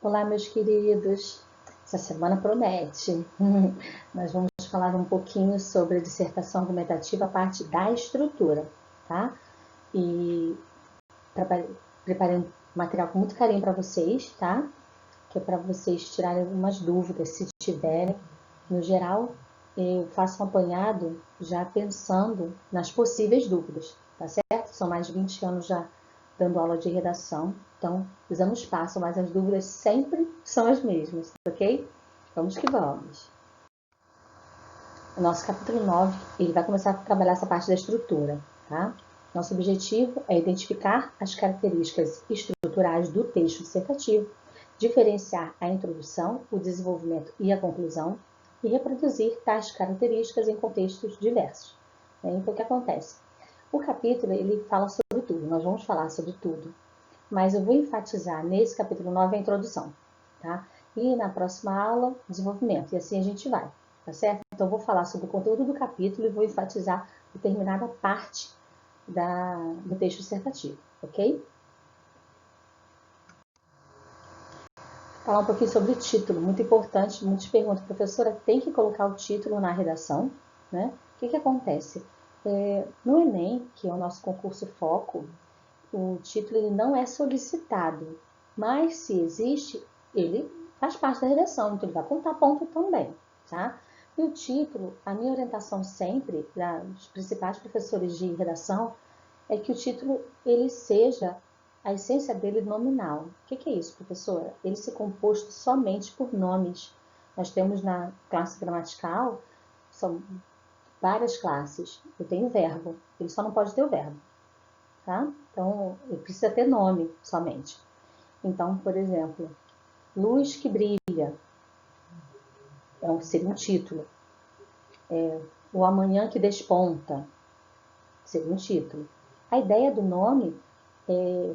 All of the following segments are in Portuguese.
Olá, meus queridos. Essa semana promete. Nós vamos falar um pouquinho sobre a dissertação argumentativa, a parte da estrutura, tá? E preparei um material com muito carinho para vocês, tá? Que é para vocês tirarem algumas dúvidas, se tiverem. No geral, eu faço um apanhado já pensando nas possíveis dúvidas, tá certo? São mais de 20 anos já dando aula de redação, então os anos passam, mas as dúvidas sempre são as mesmas, ok? Vamos que vamos! O nosso capítulo 9, ele vai começar a trabalhar essa parte da estrutura, tá? Nosso objetivo é identificar as características estruturais do texto dissertativo, diferenciar a introdução, o desenvolvimento e a conclusão, e reproduzir tais características em contextos diversos. Então, o que acontece? O capítulo, ele fala sobre tudo, nós vamos falar sobre tudo, mas eu vou enfatizar nesse capítulo 9 a introdução, tá? E na próxima aula, desenvolvimento, e assim a gente vai, tá certo? Então, eu vou falar sobre o conteúdo do capítulo e vou enfatizar determinada parte do texto dissertativo, ok? Falar um pouquinho sobre o título, muito importante, muitos perguntam, professora, tem que colocar o título na redação, né? O que acontece? No Enem, que é o nosso concurso foco, o título ele não é solicitado, mas se existe, ele faz parte da redação, então ele vai contar ponto também, tá? E o título, a minha orientação sempre, dos principais professores de redação, é que o título ele seja a essência dele nominal. O que é isso, professora? Ele ser composto somente por nomes. Nós temos na classe gramatical, são várias classes. Eu tenho verbo, ele só não pode ter o verbo, tá? Então, ele precisa ter nome somente. Então, por exemplo, luz que brilha, seria um título. O amanhã que desponta, seria um título. A ideia do nome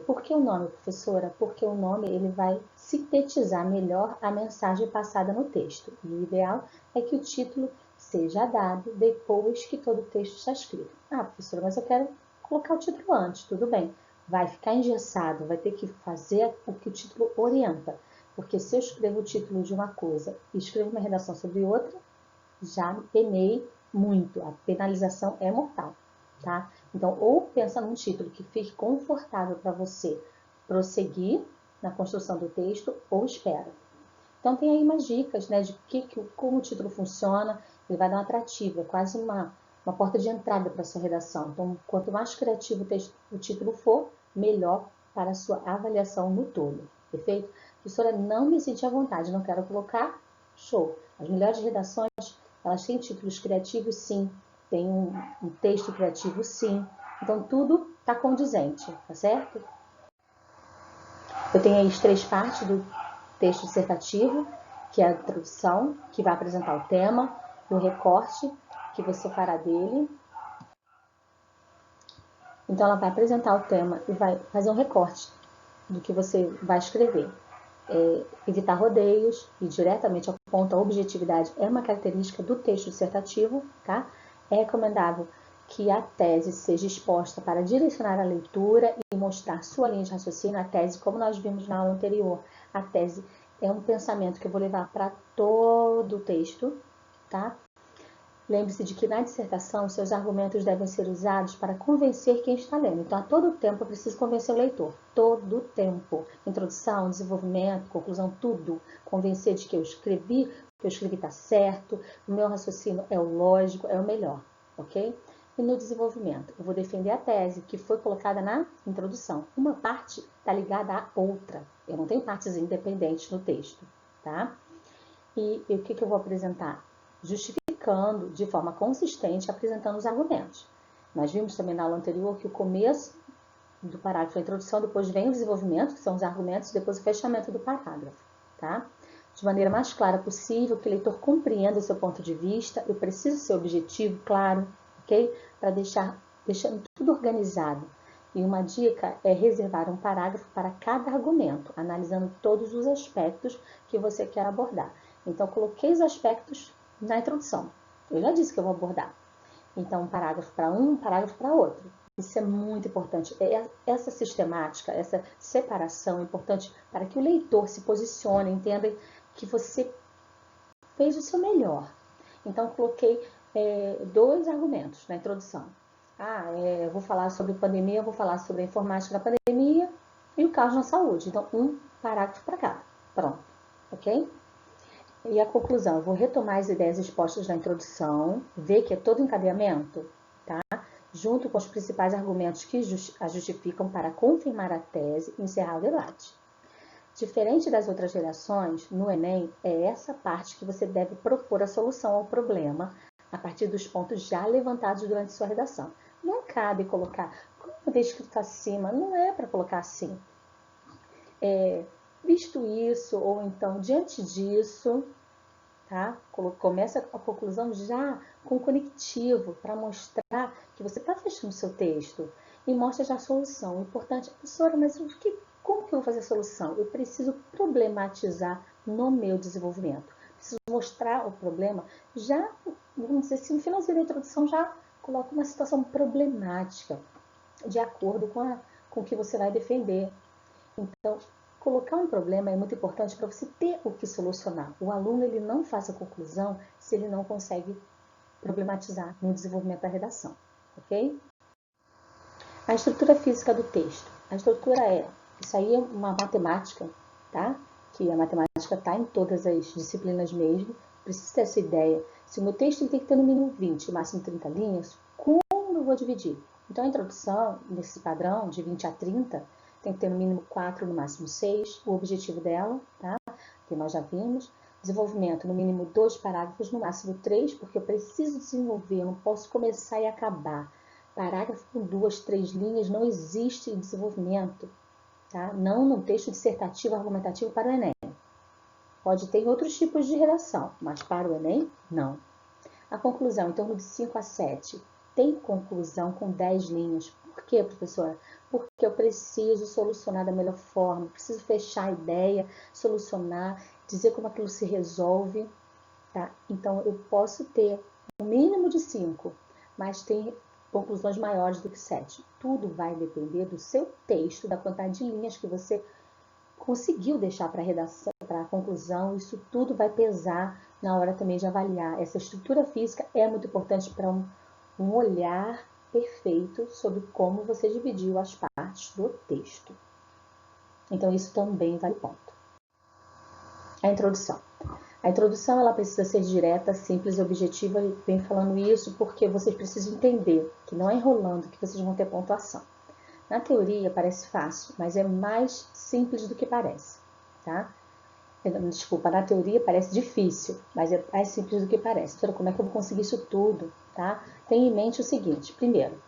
por que o nome, professora? Porque o nome ele vai sintetizar melhor a mensagem passada no texto. E o ideal é que o título seja dado depois que todo o texto está escrito. Ah, professora, mas eu quero colocar o título antes. Tudo bem. Vai ficar engessado, vai ter que fazer o que o título orienta. Porque se eu escrevo o título de uma coisa e escrevo uma redação sobre outra, já penei muito. A penalização é mortal. Tá? Então, ou pensa num título que fique confortável para você prosseguir na construção do texto, ou espera. Então, tem aí umas dicas, né, de como o título funciona, ele vai dar um atrativo, é quase uma porta de entrada para a sua redação. Então, quanto mais criativo o título for, melhor para a sua avaliação no todo, perfeito? Professora, não me senti à vontade, não quero colocar, show. As melhores redações, elas têm títulos criativos, sim, tem um texto criativo, sim. Então, tudo está condizente, tá certo? Eu tenho aí as 3 partes do texto dissertativo, que é a introdução, que vai apresentar o tema, o recorte, que você fará dele. Então, ela vai apresentar o tema e vai fazer um recorte do que você vai escrever. Evitar rodeios e diretamente ao ponto, a objetividade é uma característica do texto dissertativo, tá? É recomendável que a tese seja exposta para direcionar a leitura e mostrar sua linha de raciocínio. A tese, como nós vimos na aula anterior, a tese é um pensamento que eu vou levar para todo o texto, tá? Lembre-se de que na dissertação, seus argumentos devem ser usados para convencer quem está lendo. Então, a todo tempo eu preciso convencer o leitor. Todo tempo. Introdução, desenvolvimento, conclusão, tudo. Convencer de que o que eu escrevi está certo, o meu raciocínio é o lógico, é o melhor, ok? E no desenvolvimento, eu vou defender a tese que foi colocada na introdução. Uma parte está ligada à outra. Eu não tenho partes independentes no texto, tá? E o que eu vou apresentar? Justificando de forma consistente, apresentando os argumentos. Nós vimos também na aula anterior que o começo do parágrafo é a introdução, depois vem o desenvolvimento, que são os argumentos, e depois o fechamento do parágrafo, tá? De maneira mais clara possível, que o leitor compreenda o seu ponto de vista, eu preciso ser objetivo, claro, ok? Para deixando tudo organizado. E uma dica é reservar um parágrafo para cada argumento, analisando todos os aspectos que você quer abordar. Então, coloquei os aspectos na introdução. Eu já disse que eu vou abordar. Então, um parágrafo para um parágrafo para outro. Isso é muito importante. Essa sistemática, essa separação é importante para que o leitor se posicione, entenda que você fez o seu melhor. Então, coloquei 2 argumentos na introdução. Eu vou falar sobre pandemia, eu vou falar sobre a informática na pandemia e o caos na saúde. Então, um parágrafo para cada. Pronto. Ok? E a conclusão, eu vou retomar as ideias expostas na introdução, ver que é todo encadeamento, tá? Junto com os principais argumentos que a justificam para confirmar a tese e encerrar o debate. Diferente das outras redações, no Enem, é essa parte que você deve propor a solução ao problema a partir dos pontos já levantados durante sua redação. Não cabe colocar, como escrito acima, não é para colocar assim. Visto isso, ou então diante disso, tá? Começa a conclusão já com conectivo, para mostrar que você está fechando o seu texto e mostra já a solução. O importante é, professora, mas como que eu vou fazer a solução? Eu preciso problematizar no meu desenvolvimento. Preciso mostrar o problema. Já, vamos dizer assim, no finalzinho da introdução, já coloca uma situação problemática, de acordo com o que você vai defender. Então, colocar um problema é muito importante para você ter o que solucionar. O aluno ele não faz a conclusão se ele não consegue problematizar no desenvolvimento da redação, ok? A estrutura física do texto. A estrutura isso aí é uma matemática, tá? Que a matemática está em todas as disciplinas mesmo. Precisa ter essa ideia. Se o meu texto tem que ter no mínimo 20, no máximo 30 linhas, como eu vou dividir? Então, a introdução, nesse padrão de 20 a 30, tem que ter no mínimo 4, no máximo 6, o objetivo dela, tá? Que nós já vimos. Desenvolvimento, no mínimo 2 parágrafos, no máximo 3, porque eu preciso desenvolver, eu não posso começar e acabar. Parágrafo com 2, 3 linhas não existe desenvolvimento, tá? Não no texto dissertativo, argumentativo para o Enem. Pode ter outros tipos de redação, mas para o Enem, não. A conclusão, em torno de 5 a 7. Tem conclusão com 10 linhas. Por quê, professora? Porque eu preciso solucionar da melhor forma, preciso fechar a ideia, solucionar, dizer como aquilo se resolve, tá? Então, eu posso ter um mínimo de 5, mas tem conclusões maiores do que 7. Tudo vai depender do seu texto, da quantidade de linhas que você conseguiu deixar para a redação, para a conclusão. Isso tudo vai pesar na hora também de avaliar. Essa estrutura física é muito importante para um olhar perfeito sobre como você dividiu as partes do texto. Então, isso também vale ponto. A introdução. A introdução ela precisa ser direta, simples e objetiva. Eu venho falando isso porque vocês precisam entender que não é enrolando que vocês vão ter pontuação. Na teoria parece fácil, mas é mais simples do que parece, tá? Desculpa, na teoria parece difícil, mas é mais simples do que parece. Então, como é que eu vou conseguir isso tudo, tá? Tenha em mente o seguinte: primeiro,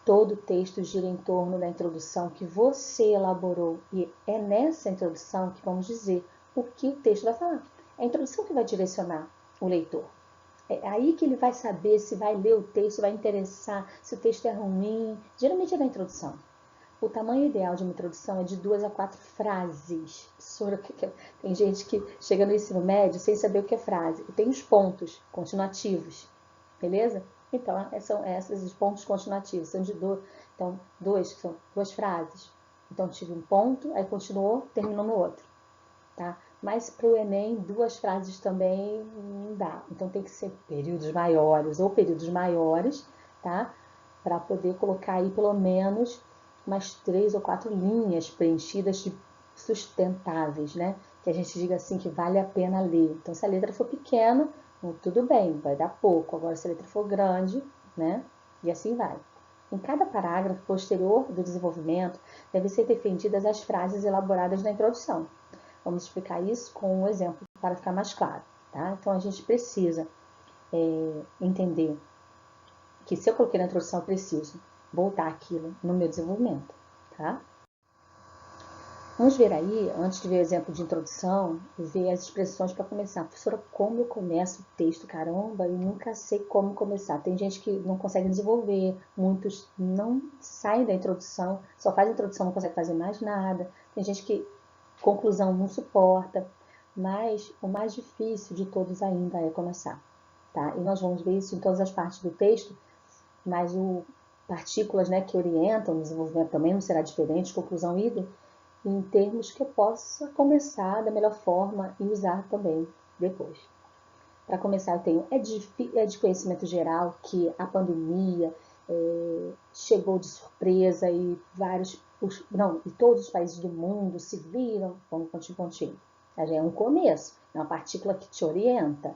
todo o texto gira em torno da introdução que você elaborou e é nessa introdução que vamos dizer o que o texto vai falar. É a introdução que vai direcionar o leitor. É aí que ele vai saber se vai ler o texto, se vai interessar, se o texto é ruim. Geralmente é na introdução. O tamanho ideal de uma introdução é de 2 a 4 frases. Tem gente que chega no ensino médio sem saber o que é frase. E tem os pontos continuativos, beleza? Então, são esses os pontos continuativos. São de dois, então, são 2 frases. Então, tive um ponto, aí continuou, terminou no outro, tá? Mas para o Enem, 2 frases também não dá. Então, tem que ser períodos maiores, tá? Para poder colocar aí pelo menos umas 3 ou 4 linhas preenchidas sustentáveis, né? Que a gente diga assim que vale a pena ler. Então, se a letra for pequena, tudo bem, vai dar pouco. Agora, se a letra for grande, né? E assim vai. Em cada parágrafo posterior do desenvolvimento, devem ser defendidas as frases elaboradas na introdução. Vamos explicar isso com um exemplo para ficar mais claro, tá? Então, a gente precisa entender que se eu coloquei na introdução, eu preciso voltar aquilo no meu desenvolvimento, tá? Vamos ver aí, antes de ver o exemplo de introdução, ver as expressões para começar. Professora, como eu começo o texto? Caramba, eu nunca sei como começar. Tem gente que não consegue desenvolver, muitos não saem da introdução, só faz a introdução, não consegue fazer mais nada. Tem gente que conclusão não suporta, mas o mais difícil de todos ainda é começar, tá? E nós vamos ver isso em todas as partes do texto, mas partículas, né, que orientam o desenvolvimento também não será diferente, conclusão idem, em termos que eu possa começar da melhor forma e usar também depois. Para começar, eu tenho, é de conhecimento geral que a pandemia chegou de surpresa e todos os países do mundo se viram, vamos continuar. Já é um começo, é uma partícula que te orienta.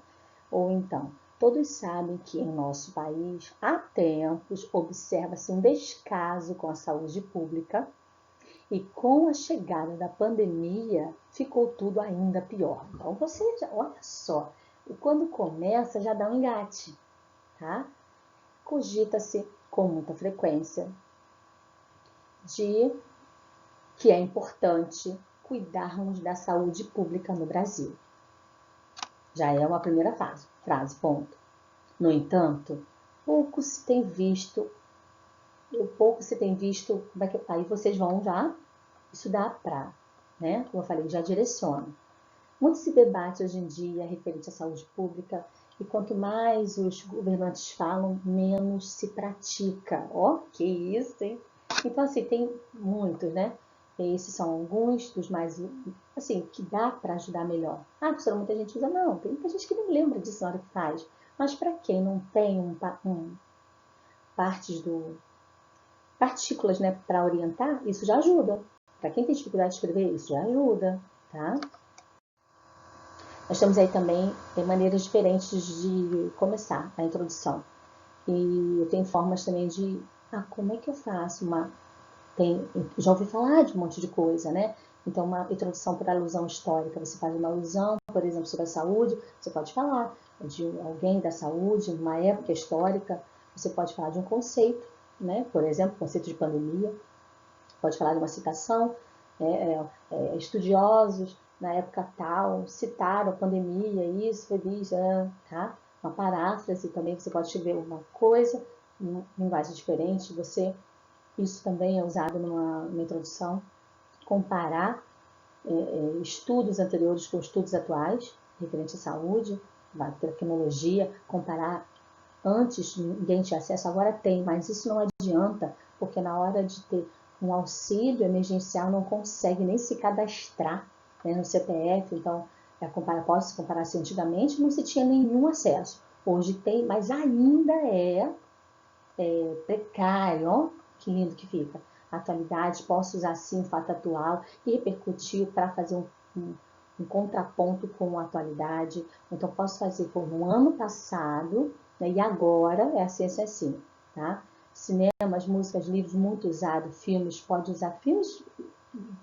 Ou então, todos sabem que em nosso país, há tempos, observa-se um descaso com a saúde pública e com a chegada da pandemia, ficou tudo ainda pior. Então, você já, olha só, quando começa já dá um engate, tá? Cogita-se com muita frequência de que é importante cuidarmos da saúde pública no Brasil. Já é uma primeira frase, ponto. No entanto, pouco se tem visto, aí vocês vão já estudar né? Como eu falei, já direciona. Muito se debate hoje em dia referente à saúde pública e quanto mais os governantes falam, menos se pratica. Ó, que isso, hein? Então, assim, tem muitos, né? Esses são alguns dos mais, assim, que dá para ajudar melhor. Ah, professora, muita gente usa. Não, tem muita gente que nem lembra disso na hora que faz. Mas para quem não tem partículas, né, para orientar, isso já ajuda. Para quem tem dificuldade de escrever, isso já ajuda, tá? Nós temos aí também maneiras diferentes de começar a introdução. E eu tenho formas também de, como é que eu faço já ouvi falar de um monte de coisa, né? Então, uma introdução por alusão histórica, você faz uma alusão, por exemplo, sobre a saúde, você pode falar de alguém da saúde, numa época histórica, você pode falar de um conceito, né? Por exemplo, conceito de pandemia, pode falar de uma citação, estudiosos na época tal citaram a pandemia, isso foi visto, tá? Uma paráfrase também, você pode escrever uma coisa, em linguagem diferente, isso também é usado numa introdução, comparar estudos anteriores com estudos atuais, referente à saúde, à tecnologia, comparar antes ninguém tinha acesso, agora tem, mas isso não adianta, porque na hora de ter um auxílio emergencial não consegue nem se cadastrar, né, no CPF, então posso comparar se antigamente não se tinha nenhum acesso, hoje tem, mas ainda é precário, ó, que lindo que fica. Atualidade, posso usar sim o fato atual e repercutir para fazer um contraponto com a atualidade. Então, posso fazer por no ano passado, né, e agora é assim, tá? Cinemas, músicas, livros, muito usado, filmes, pode usar filmes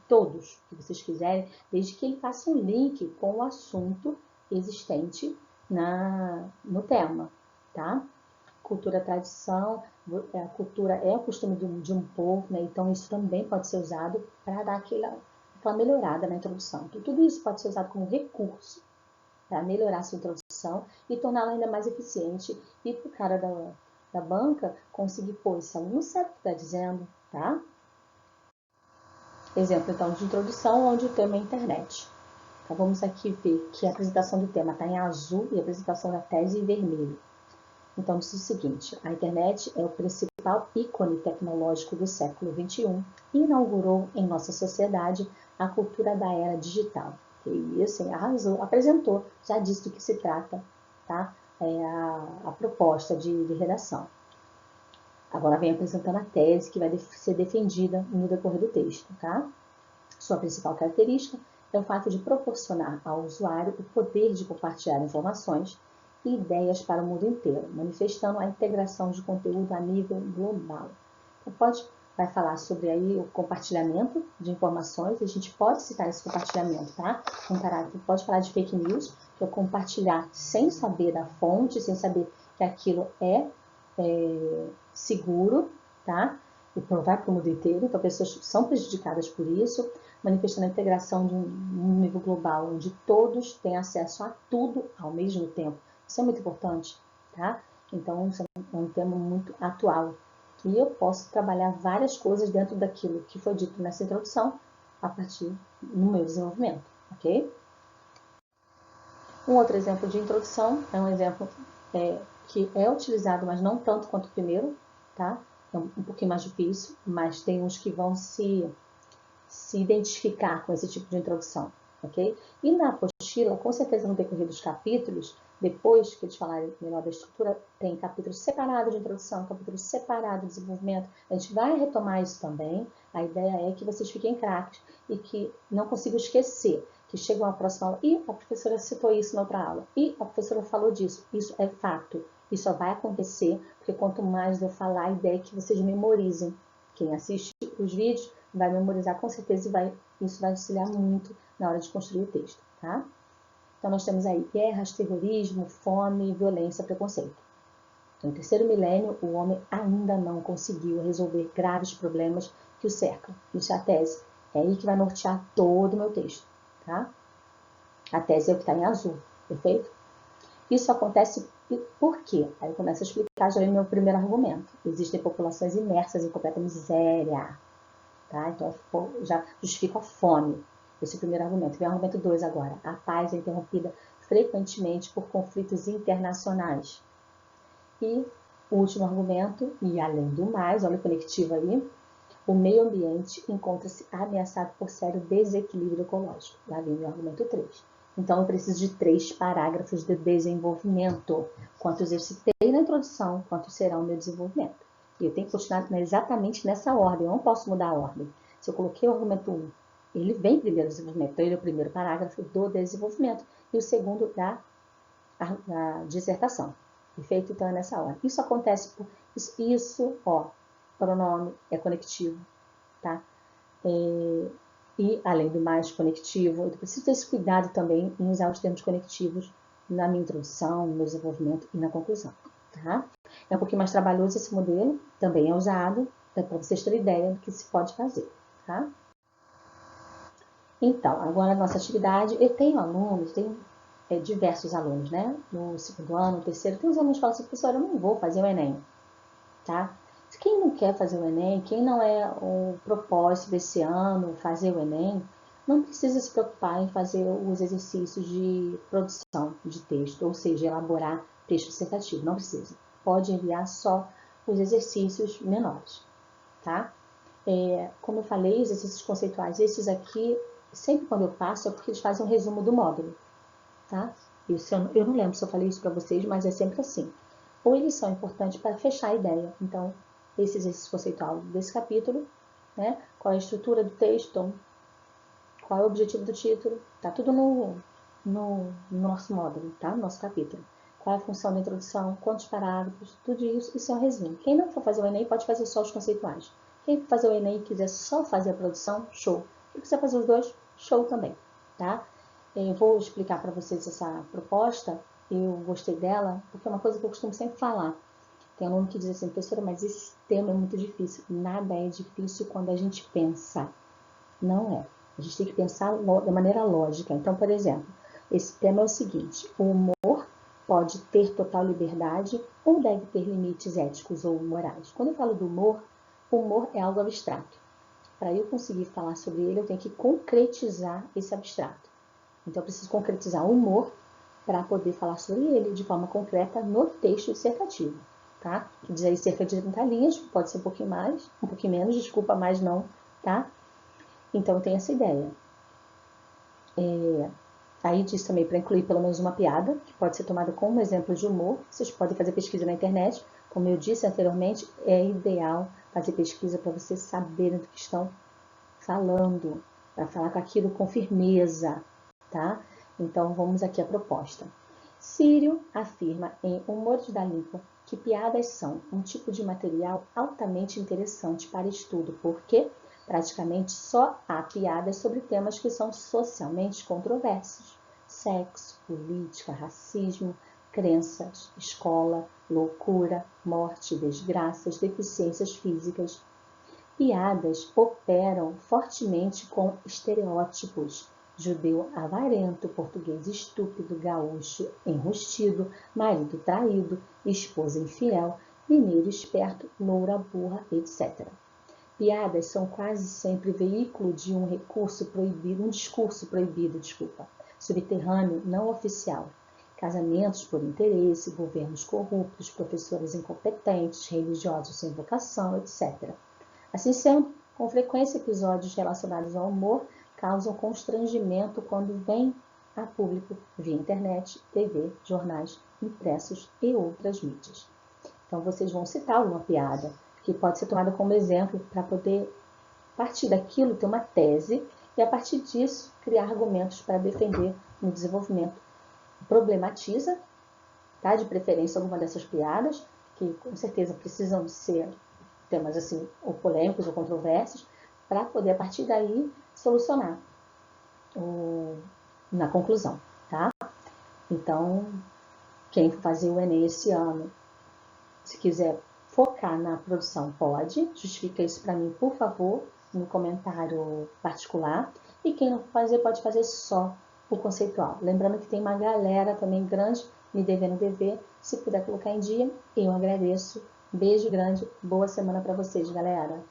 todos que vocês quiserem, desde que ele faça um link com o assunto existente no tema, tá? Cultura, tradição, a cultura é o costume de um povo, né? Então isso também pode ser usado para dar aquela melhorada na introdução. Então, tudo isso pode ser usado como recurso para melhorar a sua introdução e torná-la ainda mais eficiente e para o cara da banca conseguir, pô, esse aluno sabe o que está dizendo, tá? Exemplo, então, de introdução, onde o tema é internet. Então, vamos aqui ver que a apresentação do tema está em azul e a apresentação da tese em vermelho. Então, diz o seguinte, a internet é o principal ícone tecnológico do século XXI e inaugurou em nossa sociedade a cultura da era digital. E isso, arrasou, apresentou, já disse do que se trata, tá? A proposta de redação. Agora vem apresentando a tese que vai ser defendida no decorrer do texto, tá? Sua principal característica é o fato de proporcionar ao usuário o poder de compartilhar informações e ideias para o mundo inteiro, manifestando a integração de conteúdo a nível global. Então, vai falar sobre aí o compartilhamento de informações, a gente pode citar esse compartilhamento, tá? Pode falar de fake news, que é compartilhar sem saber da fonte, sem saber que aquilo é seguro, tá? E vai para o mundo inteiro, então pessoas são prejudicadas por isso, manifestando a integração de um nível global, onde todos têm acesso a tudo ao mesmo tempo. Isso é muito importante, tá? Então, isso é um tema muito atual. E eu posso trabalhar várias coisas dentro daquilo que foi dito nessa introdução, a partir do meu desenvolvimento, ok? Um outro exemplo de introdução é um exemplo que é utilizado, mas não tanto quanto o primeiro, tá? é um pouquinho mais difícil, mas tem uns que vão se identificar com esse tipo de introdução, ok? E na apostila, com certeza no decorrer dos capítulos, depois que eles falarem melhor da estrutura, tem capítulo separado de introdução, capítulo separado de desenvolvimento. A gente vai retomar isso também. A ideia é que vocês fiquem craques e que não consigam esquecer, que chegam à próxima aula, e a professora citou isso na outra aula, e a professora falou disso. Isso é fato. Isso só vai acontecer, porque quanto mais eu falar, a ideia é que vocês memorizem. Quem assiste os vídeos vai memorizar com certeza e isso vai auxiliar muito na hora de construir o texto, tá? Então, nós temos aí guerras, terrorismo, fome, violência, preconceito. No terceiro milênio, o homem ainda não conseguiu resolver graves problemas que o cercam. Isso é a tese. É aí que vai nortear todo o meu texto, tá? A tese é o que está em azul, perfeito? Isso acontece por quê? Aí eu começo a explicar já no meu primeiro argumento. Existem populações imersas em completa miséria, tá? Então, já justifica a fome. Esse é o primeiro argumento. Vem o argumento 2 agora. A paz é interrompida frequentemente por conflitos internacionais. E o último argumento, e além do mais, olha o conectivo aí, o meio ambiente encontra-se ameaçado por sério desequilíbrio ecológico. Lá vem o argumento 3. Então, eu preciso de 3 parágrafos de desenvolvimento. Quantos eu citei na introdução, quantos será o meu desenvolvimento. E eu tenho que continuar exatamente nessa ordem, eu não posso mudar a ordem. Se eu coloquei o argumento 1, ele vem primeiro do desenvolvimento, então ele é o primeiro parágrafo do desenvolvimento e o segundo da dissertação. Perfeito? Então é nessa ordem. Isso acontece por isso, ó, pronome é conectivo, tá? E além do mais conectivo, eu preciso ter esse cuidado também em usar os termos conectivos na minha introdução, no meu desenvolvimento e na conclusão, tá? É um pouquinho mais trabalhoso esse modelo, também é usado, para vocês terem ideia do que se pode fazer, tá? Então, agora a nossa atividade, eu tenho alunos, tenho diversos alunos, né? No segundo ano, no terceiro, tem uns alunos que falam assim, professora, eu não vou fazer o Enem, tá? Quem não quer fazer o Enem, quem não é o propósito desse ano fazer o Enem, não precisa se preocupar em fazer os exercícios de produção de texto, ou seja, elaborar texto dissertativo, não precisa. Pode enviar só os exercícios menores, tá? Como eu falei, os exercícios conceituais, esses aqui, sempre quando eu passo, é porque eles fazem um resumo do módulo, tá? Isso eu não lembro se eu falei isso para vocês, mas é sempre assim. Ou eles são importantes para fechar a ideia. Então, esse exercício conceitual desse capítulo, né? Qual é a estrutura do texto, qual é o objetivo do título, tá tudo no nosso módulo, tá? No nosso capítulo. Qual é a função da introdução, quantos parágrafos, tudo isso é um resumo. Quem não for fazer o Enem pode fazer só os conceituais. Quem for fazer o Enem e quiser só fazer a produção, show. Se quiser fazer os dois, show também, tá? Eu vou explicar para vocês essa proposta, eu gostei dela, porque é uma coisa que eu costumo sempre falar. Tem aluno que diz assim, professora, mas esse tema é muito difícil. Nada é difícil quando a gente pensa. Não é. A gente tem que pensar de maneira lógica. Então, por exemplo, esse tema é o seguinte, o humor pode ter total liberdade ou deve ter limites éticos ou morais? Quando eu falo do humor, o humor é algo abstrato. Para eu conseguir falar sobre ele, eu tenho que concretizar esse abstrato. Então, eu preciso concretizar o humor para poder falar sobre ele de forma concreta no texto dissertativo, tá? Que diz aí cerca de 30 linhas, pode ser um pouquinho mais, um pouquinho menos, desculpa, mas não, tá? Então, tem essa ideia. Aí diz também para incluir pelo menos uma piada, que pode ser tomada como exemplo de humor. Vocês podem fazer pesquisa na internet. Como eu disse anteriormente, é ideal fazer pesquisa para vocês saberem do que estão falando, para falar com aquilo com firmeza, tá? Então, vamos aqui à proposta. Sírio afirma em Humores da Língua que piadas são um tipo de material altamente interessante para estudo, porque praticamente só há piadas sobre temas que são socialmente controversos: sexo, política, racismo, crenças, escola, loucura, morte, desgraças, deficiências físicas. Piadas operam fortemente com estereótipos: judeu avarento, português estúpido, gaúcho enrustido, marido traído, esposa infiel, mineiro esperto, loura burra, etc. Piadas são quase sempre veículo de um discurso proibido, subterrâneo, não oficial. casamentos por interesse, governos corruptos, professores incompetentes, religiosos sem vocação, etc. Assim sendo, com frequência episódios relacionados ao humor causam constrangimento quando vêm a público via internet, TV, jornais, impressos e outras mídias. Então vocês vão citar alguma piada que pode ser tomada como exemplo para poder, a partir daquilo, ter uma tese e a partir disso criar argumentos para defender no desenvolvimento. Problematiza, tá? De preferência alguma dessas piadas, que com certeza precisam ser temas assim, ou polêmicos ou controversos, para poder a partir daí solucionar na conclusão, tá? Então, quem for fazer o Enem esse ano, se quiser focar na produção, pode. Justifica isso para mim, por favor, no comentário particular. E quem não for fazer, pode fazer só o conceitual. Lembrando que tem uma galera também grande me devendo dever. Se puder colocar em dia, eu agradeço. Beijo grande, boa semana para vocês, galera.